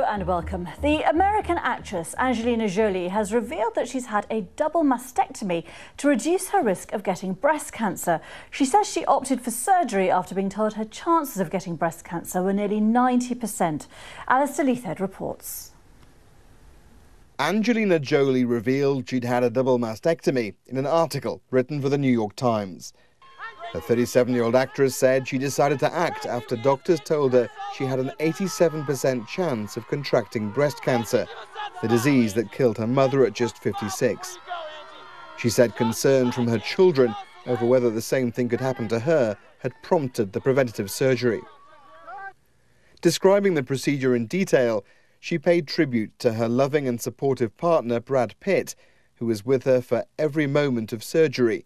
and welcome. The American actress Angelina Jolie has revealed that she's had a double mastectomy to reduce her risk of getting breast cancer. She says she opted for surgery after being told her chances of getting breast cancer were nearly 90%. Alistair Leithhead reports. Angelina Jolie revealed she'd had a double mastectomy in an article written for the New York Times. The 37-year-old actress said she decided to act after doctors told her she had an 87% chance of contracting breast cancer, the disease that killed her mother at just 56. She said concern from her children over whether the same thing could happen to her had prompted the preventative surgery. Describing the procedure in detail, she paid tribute to her loving and supportive partner, Brad Pitt, who was with her for every moment of surgery,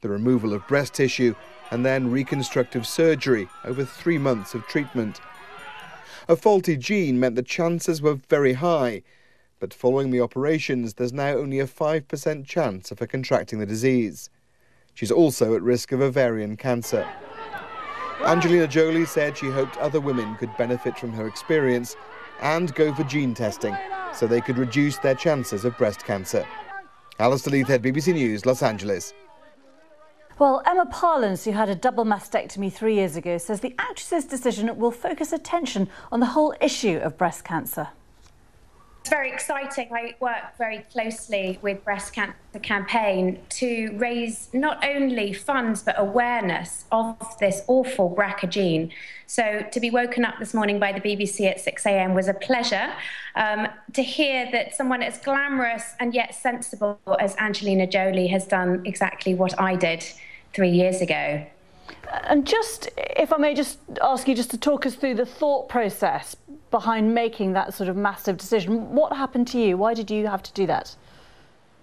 the removal of breast tissue, and then reconstructive surgery over 3 months of treatment. A faulty gene meant the chances were very high, but following the operations, there's now only a 5% chance of her contracting the disease. She's also at risk of ovarian cancer. Angelina Jolie said she hoped other women could benefit from her experience and go for gene testing so they could reduce their chances of breast cancer. Alistair Leithhead, BBC News, Los Angeles. Well, Emma Parlance, who had a double mastectomy 3 years ago, says the actress's decision will focus attention on the whole issue of breast cancer. It's very exciting. I work very closely with Breast Cancer Campaign to raise not only funds but awareness of this awful BRCA gene. So to be woken up this morning by the BBC at 6 a.m. was a pleasure. To hear that someone as glamorous and yet sensible as Angelina Jolie has done exactly what I did 3 years ago. And just, if I may just ask you just to talk us through the thought process behind making that sort of massive decision. What happened to you? Why did you have to do that?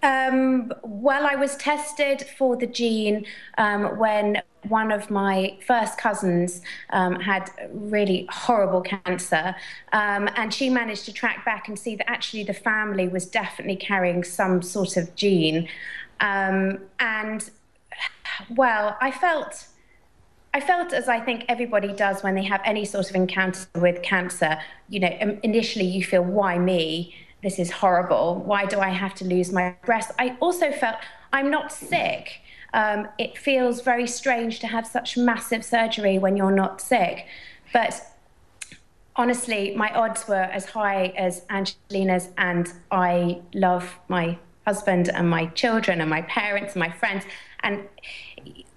Well, I was tested for the gene when one of my first cousins had really horrible cancer, and she managed to track back and see that actually the family was definitely carrying some sort of gene. And, well, I felt as I think everybody does when they have any sort of encounter with cancer. You know, initially you feel, why me? This is horrible. Why do I have to lose my breast? I also felt I'm not sick. It feels very strange to have such massive surgery when you're not sick. But honestly, my odds were as high as Angelina's, and I love my husband and my children and my parents and my friends. And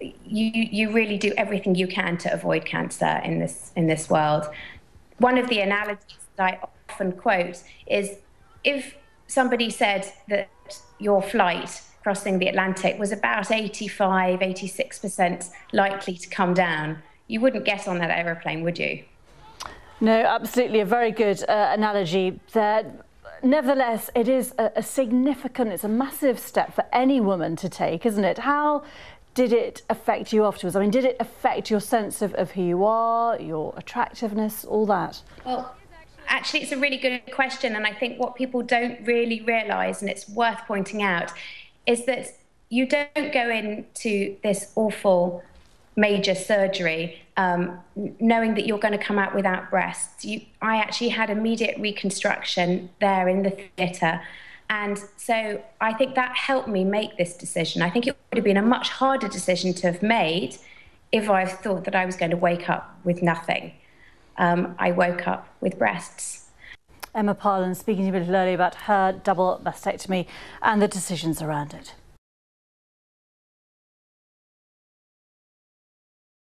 you really do everything you can to avoid cancer in this world. One of the analogies that I often quote is, if somebody said that your flight crossing the Atlantic was about 85–86% likely to come down, you wouldn't get on that aeroplane, would you? No, absolutely, a very good analogy there. Nevertheless, it is a significant, it's a massive step for any woman to take, isn't it? How did it affect you afterwards? I mean, did it affect your sense of who you are, your attractiveness, all that? Well, actually, it's a really good question, and I think what people don't really realise, and it's worth pointing out, is that you don't go into this awful major surgery knowing that you're going to come out without breasts. I actually had immediate reconstruction there in the theatre, and so I think that helped me make this decision. I think it would have been a much harder decision to have made if I thought that I was going to wake up with nothing. I woke up with breasts. Emma Parlance speaking to you a little earlier about her double mastectomy and the decisions around it.